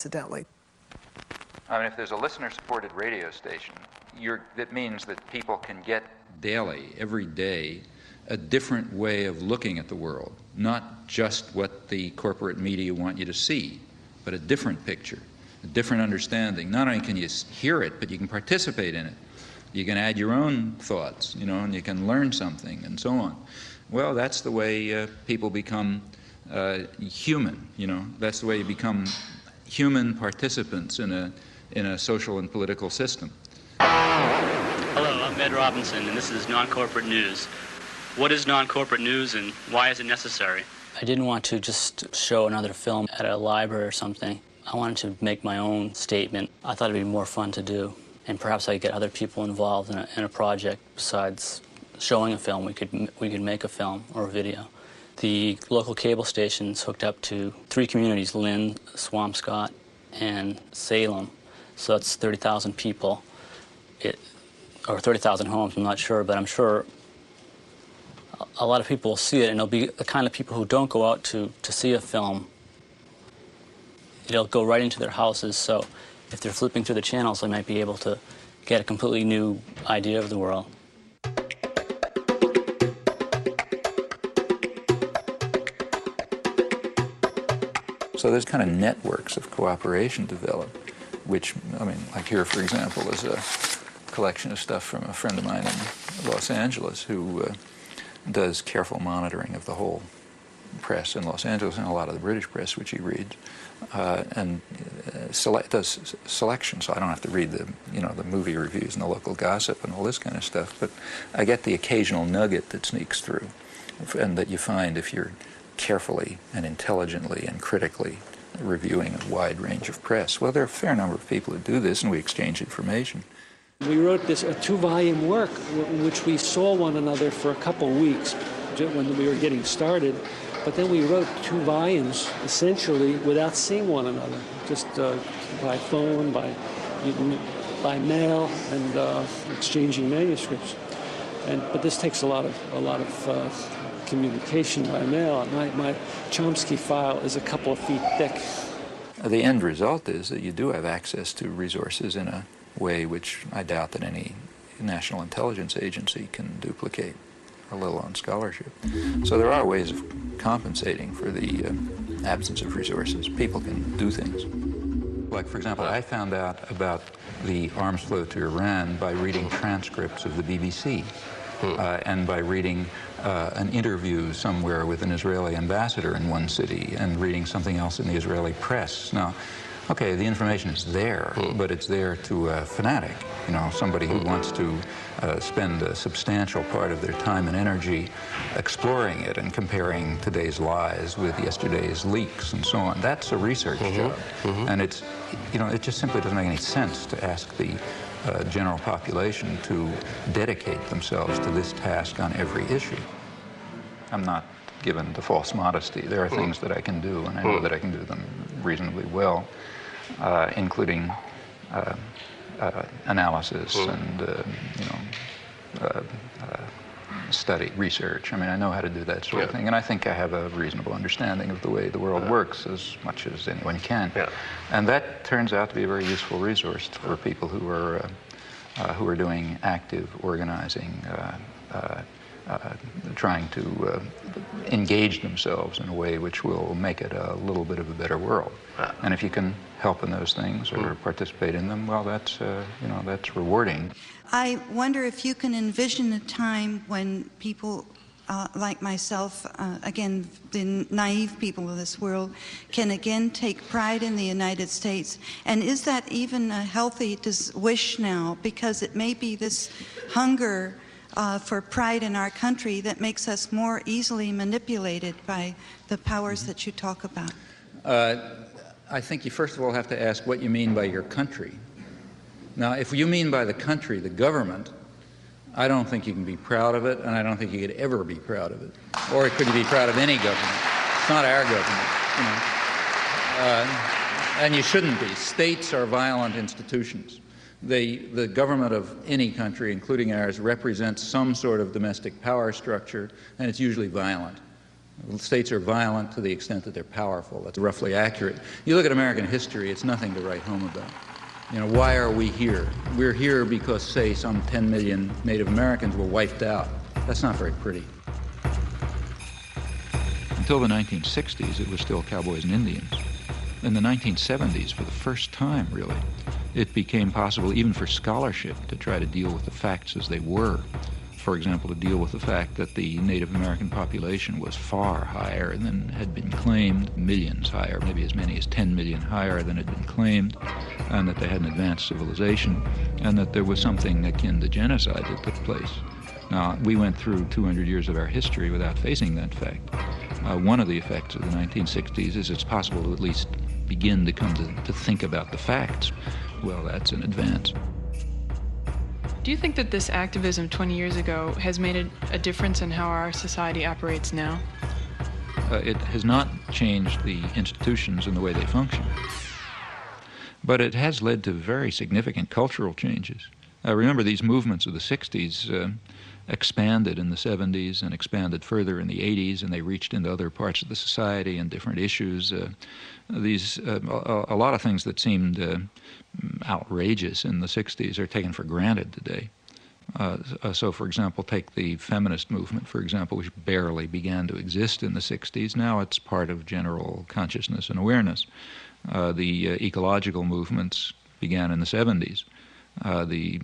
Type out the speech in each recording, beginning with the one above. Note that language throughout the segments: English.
incidentally. I mean, if there's a listener-supported radio station, that means that people can get daily, every day, a different way of looking at the world, not just what the corporate media want you to see, but a different picture, a different understanding. Not only can you hear it, but you can participate in it. You can add your own thoughts, and you can learn something, and so on. Well, that's the way people become human, That's the way you become human participants in a social and political system. Hello, I'm Ed Robinson, and this is Non-Corporate News. What is non-corporate news, and why is it necessary? I didn't want to just show another film at a library or something. I wanted to make my own statement. I thought it'd be more fun to do, and perhaps I could get other people involved in a project besides showing a film. We could make a film or a video. The local cable station's hooked up to 3 communities: Lynn, Swampscott, and Salem. So that's 30,000 people, or 30,000 homes, I'm not sure, but I'm sure a lot of people will see it, and it'll be the kind of people who don't go out to see a film. It'll go right into their houses, so if they're flipping through the channels, they might be able to get a completely new idea of the world. So there's kind of networks of cooperation developed, which, like here, for example, is a collection of stuff from a friend of mine in Los Angeles who does careful monitoring of the whole press in Los Angeles and a lot of the British press, which he reads, and does selection. So I don't have to read the movie reviews and the local gossip and all this kind of stuff, but I get the occasional nugget that sneaks through, and that you find if you're carefully and intelligently and critically reviewing a wide range of press. Well, there are a fair number of people who do this, and we exchange information. We wrote a 2-volume work in which we saw one another for a couple of weeks when we were getting started, but then we wrote 2 volumes essentially without seeing one another, just by phone, by mail, and exchanging manuscripts. But this takes a lot of communication by mail. My Chomsky file is a couple of feet thick. The end result is that you do have access to resources in a way which I doubt that any national intelligence agency can duplicate, let alone scholarship. So there are ways of compensating for the absence of resources. People can do things. Like, for example, I found out about the arms flow to Iran by reading transcripts of the BBC. And by reading an interview somewhere with an Israeli ambassador in one city and reading something else in the Israeli press. Now, okay, the information is there, but it's there to a fanatic, somebody who wants to spend a substantial part of their time and energy exploring it and comparing today's lies with yesterday's leaks and so on. That's a research job. And it's, it just simply doesn't make any sense to ask the general population to dedicate themselves to this task on every issue. I'm not given the false modesty. There are things that I can do, and I know that I can do them reasonably well, including analysis and study, research. I know how to do that sort of thing, and I think I have a reasonable understanding of the way the world works as much as anyone can. And that turns out to be a very useful resource for people who are doing active organizing, trying to engage themselves in a way which will make it a little bit of a better world. And if you can help in those things or participate in them, well, that's rewarding. I wonder if you can envision a time when people like myself, again, the naive people of this world, can again take pride in the United States. And is that even a healthy wish now? Because it may be this hunger for pride in our country that makes us more easily manipulated by the powers that you talk about. I think you first of all have to ask what you mean by your country. Now, if you mean by the country, the government, I don't think you can be proud of it, and I don't think you could ever be proud of it. Or could you be proud of any government? It's not our government, and you shouldn't be. States are violent institutions. The government of any country, including ours, represents some sort of domestic power structure, and it's usually violent. States are violent to the extent that they're powerful. That's roughly accurate. You look at American history, it's nothing to write home about. You know, why are we here? We're here because, say, some 10 million Native Americans were wiped out. That's not very pretty. Until the 1960s, it was still cowboys and Indians. In the 1970s, for the first time, really, it became possible even for scholarship to try to deal with the facts as they were. For example, to deal with the fact that the Native American population was far higher than had been claimed, millions higher, maybe as many as 10 million higher than had been claimed, and that they had an advanced civilization, and that there was something akin to genocide that took place. Now, we went through 200 years of our history without facing that fact. One of the effects of the 1960s is it's possible to at least begin to come to think about the facts. Well, that's an advance. Do you think that this activism 20 years ago has made a difference in how our society operates now? It has not changed the institutions and the way they function, but it has led to very significant cultural changes. Remember, these movements of the 60s expanded in the 70s and expanded further in the 80s, and they reached into other parts of the society and different issues. A lot of things that seemed outrageous in the 60s are taken for granted today. So, for example, take the feminist movement, for example, which barely began to exist in the 60s. Now it's part of general consciousness and awareness. The ecological movements began in the 70s. The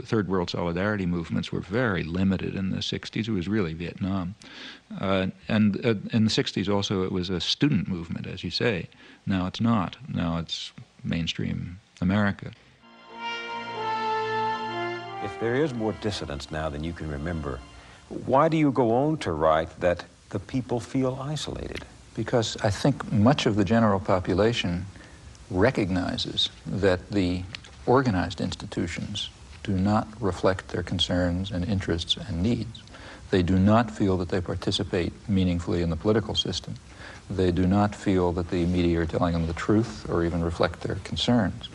third world solidarity movements were very limited in the 60s. It was really Vietnam. And in the 60s also it was a student movement, as you say. Now it's not. Now it's mainstream America. If there is more dissidence now than you can remember, why do you go on to write that the people feel isolated? Because I think much of the general population recognizes that the organized institutions do not reflect their concerns and interests and needs. They do not feel that they participate meaningfully in the political system. They do not feel that the media are telling them the truth or even reflect their concerns.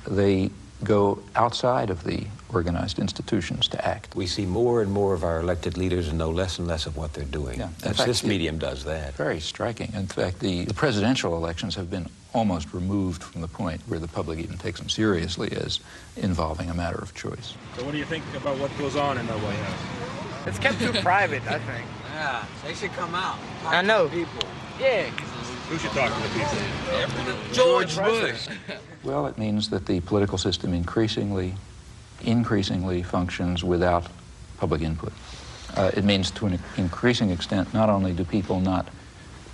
They go outside of the organized institutions to act. We see more and more of our elected leaders and know less and less of what they're doing. Yeah. This medium does that. Very striking. In fact, the presidential elections have been almost removed from the point where the public even takes them seriously as involving a matter of choice. So what do you think about what goes on in the White House? It's kept too private, I think. Yeah, they should come out. I know. People. Yeah. Who should talk to the people? George Bush. Well, it means that the political system increasingly functions without public input. It means to an increasing extent, not only do people not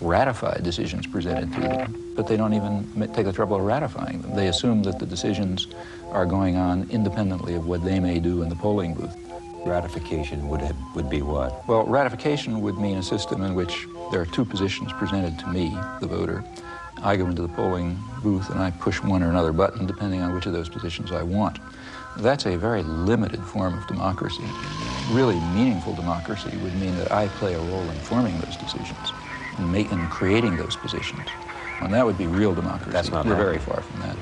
ratify decisions presented to them, but they don't even take the trouble of ratifying them. They assume that the decisions are going on independently of what they may do in the polling booth. Ratification would be what? Well, ratification would mean a system in which there are two positions presented to me, the voter. I go into the polling booth and I push one or another button depending on which of those positions I want. That's a very limited form of democracy. Really meaningful democracy would mean that I play a role in forming those decisions and creating those positions. And that would be real democracy. That's not We're happening. very far from that.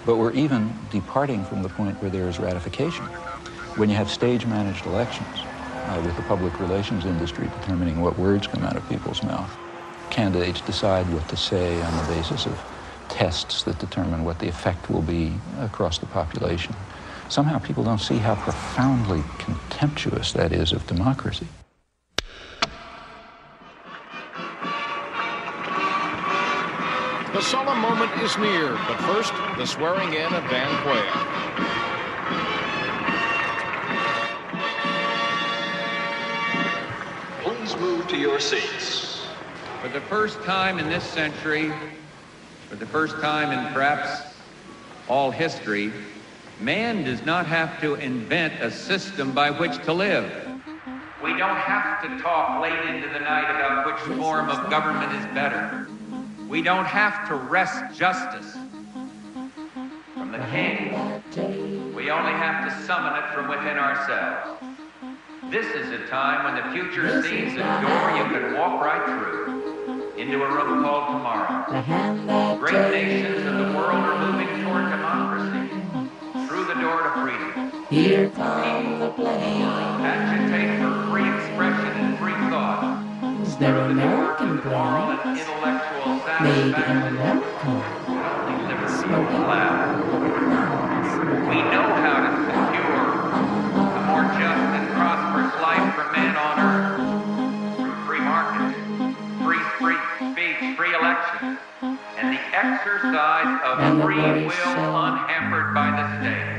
But we're even departing from the point where there is ratification. When you have stage-managed elections with the public relations industry determining what words come out of people's mouth, candidates decide what to say on the basis of tests that determine what the effect will be across the population. Somehow people don't see how profoundly contemptuous that is of democracy. The solemn moment is near, but first, the swearing in of Dan Quayle. Please move to your seats. For the first time in this century, for the first time in perhaps all history, man does not have to invent a system by which to live. We don't have to talk late into the night about which form of government is better. We don't have to wrest justice from the king. We only have to summon it from within ourselves. This is a time when the future seems a door you could walk right through into a room called tomorrow. Great nations of the world are moving toward democracy through the door to freedom. Here come the planes. Agitate for free expression and free thought. We know how to secure a more just and prosperous life for man on earth. Free markets, free speech, free elections, and the exercise of free will unhampered by the state.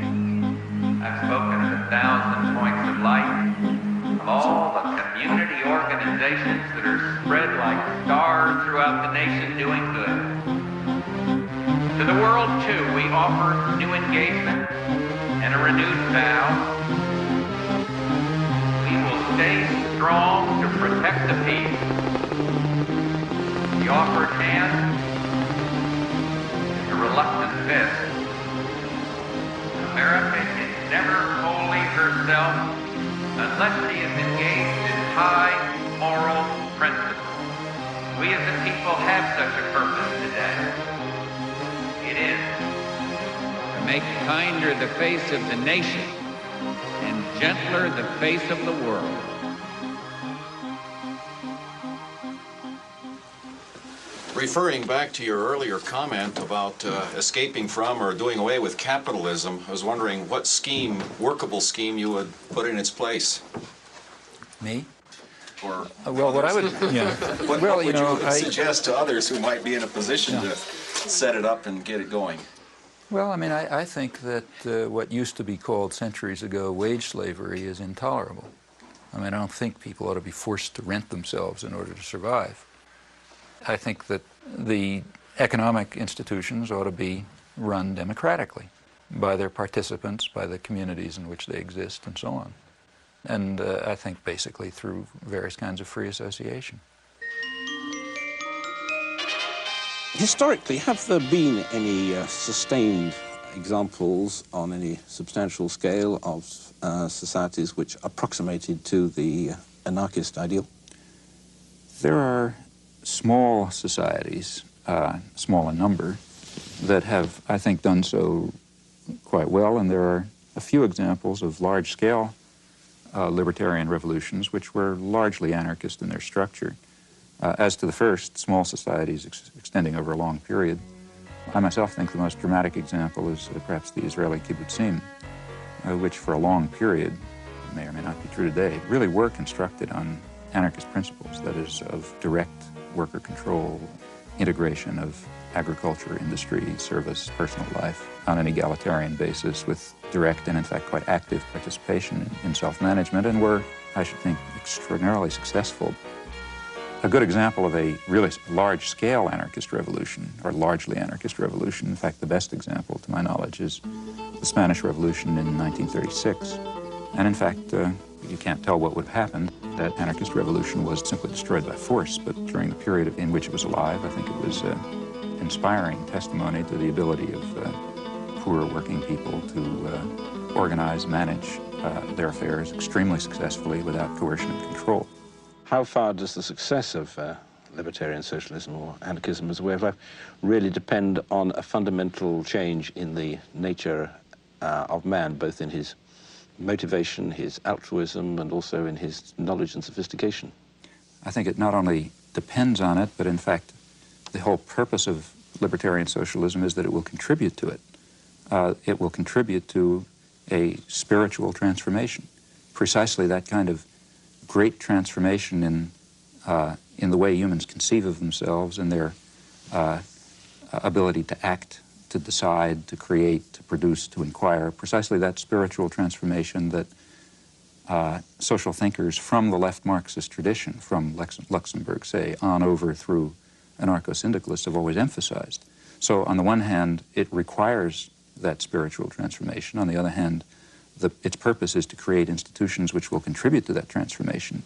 I've spoken of 1,000 points of light, of all the community organizations that are spread like stars throughout the nation doing good. To the world, too, we offer new engagement and a renewed vow. We will stay strong to protect the peace. The offered hand, the reluctant fist. America is never wholly herself unless she is engaged in high moral principles. We as a people have such a purpose today. It is to make kinder the face of the nation and gentler the face of the world. Referring back to your earlier comment about escaping from or doing away with capitalism, I was wondering what scheme, workable scheme, you would put in its place. Me? Or well, what I would, yeah. What would you suggest to others who might be in a position to set it up and get it going? Well, I mean, I think that what used to be called centuries ago wage slavery is intolerable. I mean, I don't think people ought to be forced to rent themselves in order to survive. I think that the economic institutions ought to be run democratically by their participants, by the communities in which they exist, and so on. And I think basically through various kinds of free association. Historically, have there been any sustained examples on any substantial scale of societies which approximated to the anarchist ideal? There are small societies, small in number, that have, I think, done so quite well, and there are a few examples of large-scale libertarian revolutions which were largely anarchist in their structure. As to the first, small societies extending over a long period, I myself think the most dramatic example is perhaps the Israeli kibbutzim, which for a long period, may or may not be true today, really were constructed on anarchist principles, that is, of direct worker control, integration of agriculture, industry, service, personal life on an egalitarian basis with direct and, in fact, quite active participation in self-management, and were, I should think, extraordinarily successful. A good example of a really large-scale anarchist revolution, or largely anarchist revolution, in fact, the best example, to my knowledge, is the Spanish Revolution in 1936. And in fact, you can't tell what would have happened. That anarchist revolution was simply destroyed by force, but during the period in which it was alive, I think it was inspiring testimony to the ability of poor working people to organize, manage their affairs extremely successfully without coercion and control. How far does the success of libertarian socialism or anarchism as a way of life really depend on a fundamental change in the nature of man, both in his motivation, his altruism, and also in his knowledge and sophistication? I think it not only depends on it, but in fact, the whole purpose of libertarian socialism is that it will contribute to it. It will contribute to a spiritual transformation, precisely that kind of great transformation in the way humans conceive of themselves and their ability to act, to decide, to create, to produce, to inquire, precisely that spiritual transformation that social thinkers from the left Marxist tradition, from Luxemburg, say, on over through anarcho-syndicalists have always emphasized. So on the one hand, it requires that spiritual transformation. On the other hand, its purpose is to create institutions which will contribute to that transformation.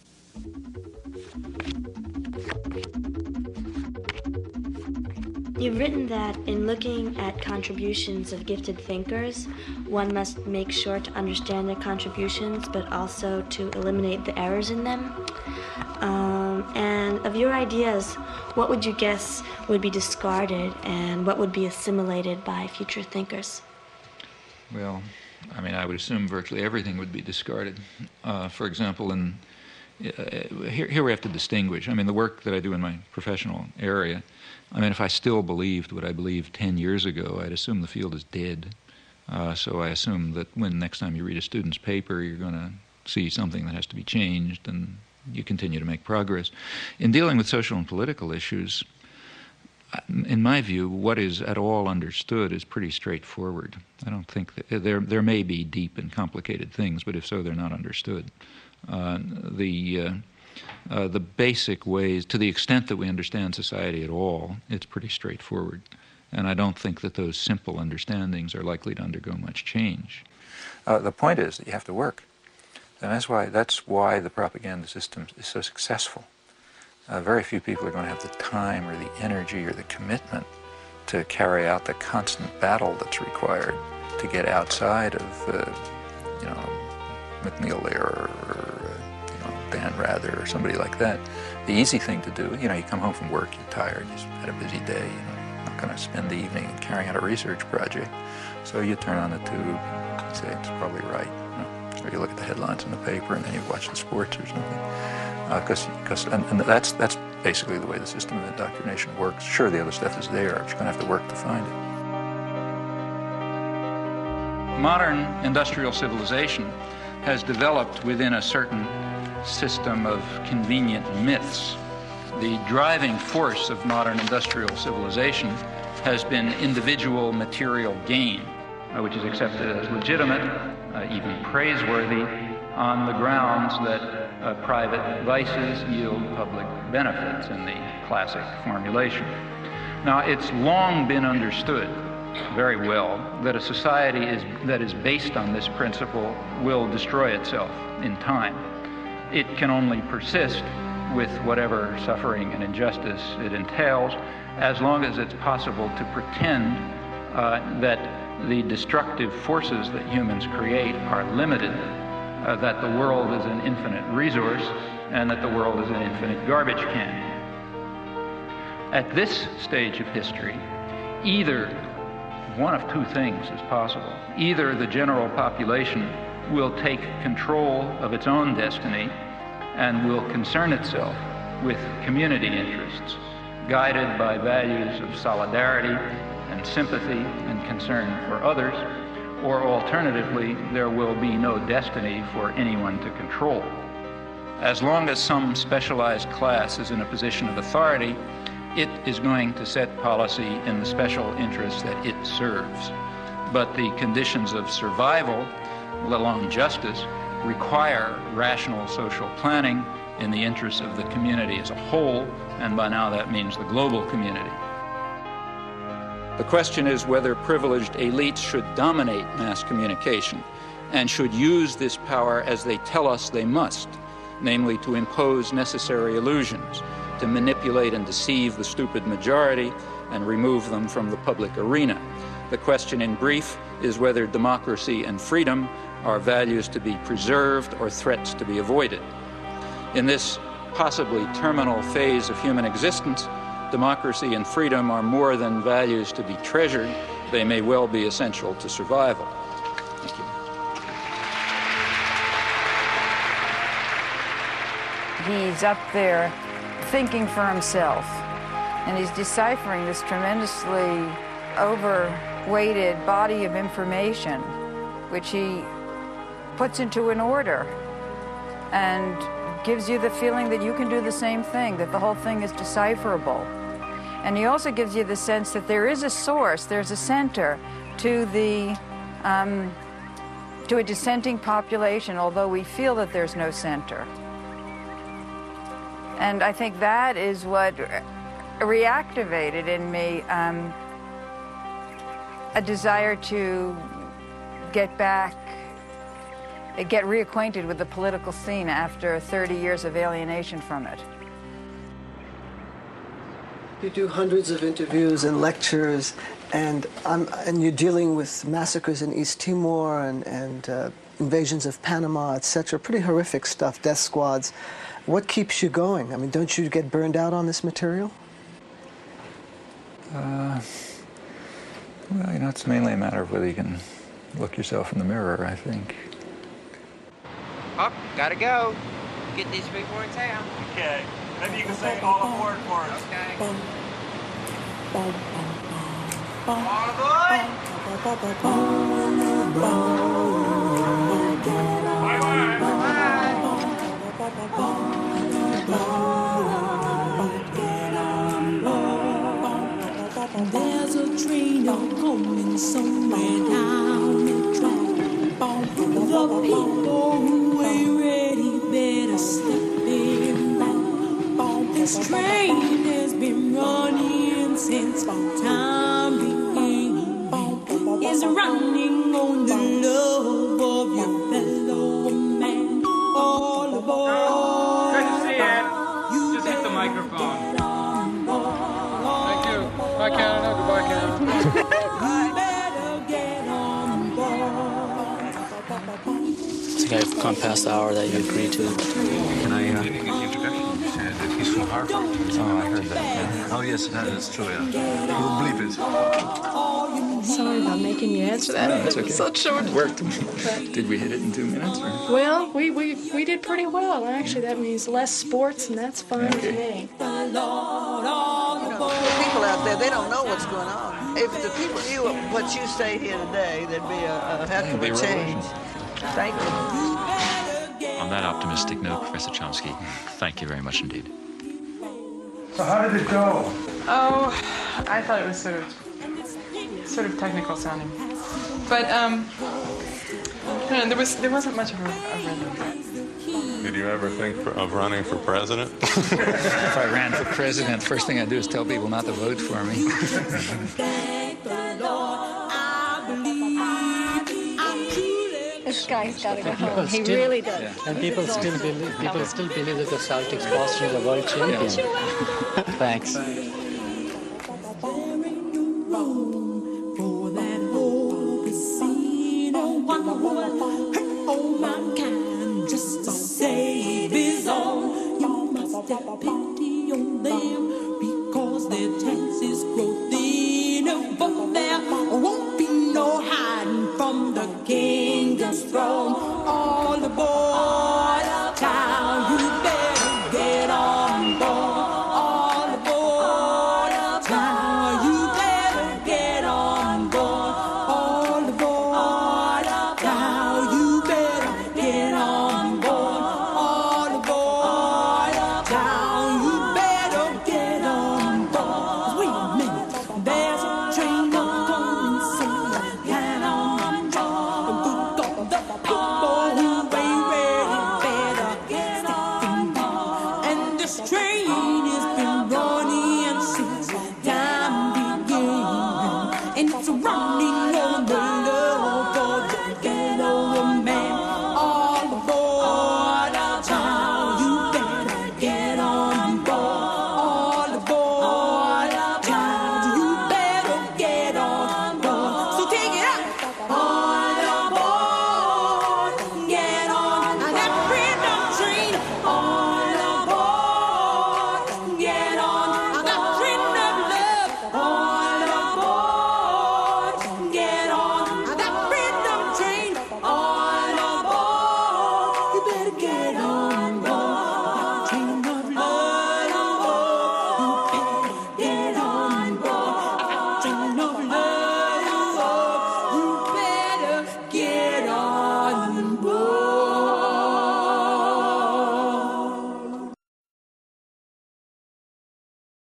You've written that in looking at contributions of gifted thinkers, one must make sure to understand their contributions, but also to eliminate the errors in them. And of your ideas, what would you guess would be discarded and what would be assimilated by future thinkers? Well, I mean, I would assume virtually everything would be discarded. For example, in here we have to distinguish. I mean, the work that I do in my professional area, I mean, if I still believed what I believed 10 years ago, I'd assume the field is dead. So I assume that when next time you read a student's paper, you're going to see something that has to be changed, and you continue to make progress. In dealing with social and political issues, in my view, what is at all understood is pretty straightforward. I don't think that there may be deep and complicated things, but if so, they're not understood. The basic ways, to the extent that we understand society at all, it's pretty straightforward. And I don't think that those simple understandings are likely to undergo much change. The point is that you have to work. And that's why the propaganda system is so successful. Very few people are going to have the time or the energy or the commitment to carry out the constant battle that's required to get outside of, McNeil Lehrer or Dan Rather or somebody like that. The easy thing to do, you come home from work, you're tired, you've had a busy day, you're not going to spend the evening carrying out a research project. So you turn on the tube and say, it's probably right. Or you look at the headlines in the paper and then you watch the sports or something. And that's basically the way the system of indoctrination works. Sure, the other stuff is there, but you're going to have to work to find it. Modern industrial civilization has developed within a certain system of convenient myths. The driving force of modern industrial civilization has been individual material gain, which is accepted as legitimate, even praiseworthy, on the grounds that private vices yield public benefits in the classic formulation. Now, it's long been understood very well that a society that is based on this principle will destroy itself in time. It can only persist with whatever suffering and injustice it entails, as long as it's possible to pretend that the destructive forces that humans create are limited, that the world is an infinite resource, and that the world is an infinite garbage can. At this stage of history, either one of two things is possible. Either the general population will take control of its own destiny and will concern itself with community interests, guided by values of solidarity and sympathy and concern for others, or alternatively, there will be no destiny for anyone to control. As long as some specialized class is in a position of authority, it is going to set policy in the special interests that it serves. But the conditions of survival, let alone justice, require rational social planning in the interests of the community as a whole, and by now that means the global community. The question is whether privileged elites should dominate mass communication and should use this power as they tell us they must, namely to impose necessary illusions, to manipulate and deceive the stupid majority and remove them from the public arena. The question in brief is whether democracy and freedom are values to be preserved or threats to be avoided. In this possibly terminal phase of human existence, democracy and freedom are more than values to be treasured. They may well be essential to survival. Thank you. He's up there thinking for himself, and he's deciphering this tremendously overweighted body of information, which he puts into an order and gives you the feeling that you can do the same thing, that the whole thing is decipherable. And he also gives you the sense that there is a source, there's a center to a dissenting population, although we feel that there's no center. And I think that is what reactivated in me a desire to get reacquainted with the political scene after 30 years of alienation from it. You do hundreds of interviews and lectures, and you're dealing with massacres in East Timor and invasions of Panama, etc. Pretty horrific stuff, death squads. What keeps you going? I mean, don't you get burned out on this material? Well, it's mainly a matter of whether you can look yourself in the mirror, I think. Oh, gotta go. Get these before it's out. Okay. Maybe you can say all aboard for us. Okay. All aboard! There's a train coming somewhere down the track. The people who ain't ready better step in back. This train has been running since time began. It's running on the love of your fellow man. All aboard. Good to see you. Just hit the microphone. Thank you. Bye, Canada. Goodbye, Canada. I think I've gone past the hour that you agreed to. Can I get the introduction? You said that he's from Harvard. Oh, I heard that. Yeah. Oh, yes, that's true, yeah. We'll bleep it. Sorry about making you answer that. No, that's okay. Such short. It worked. Did we hit it in 2 minutes? Or? Well, we did pretty well. Actually, that means less sports, and that's fine with me. The people out there, they don't know what's going on. If the people knew what you say here today, there'd be a heck of a change. Thank you. On that optimistic note, Professor Chomsky, thank you very much indeed. So how did it go? Oh, I thought it was sort of technical sounding, but there wasn't much of a rhythm. Did you ever think of running for president? If I ran for president, first thing I'd do is tell people not to vote for me. This guy's got to go home. He really does. Yeah. And people still believe that the Celtics Boston are the world champion. Thanks. Just to save his own, you must have pity on them because their taxes grow thinner, but there won't be no hiding from the kingdom's throne. All aboard town, you better get on board. All aboard town, you better get on board. All aboard town, you better get on board. All aboard town, you better get on board. Wait a minute, there's a train coming somewhere down the track. The people who ain't ready better step in back. And this train has been running since time began, and it's running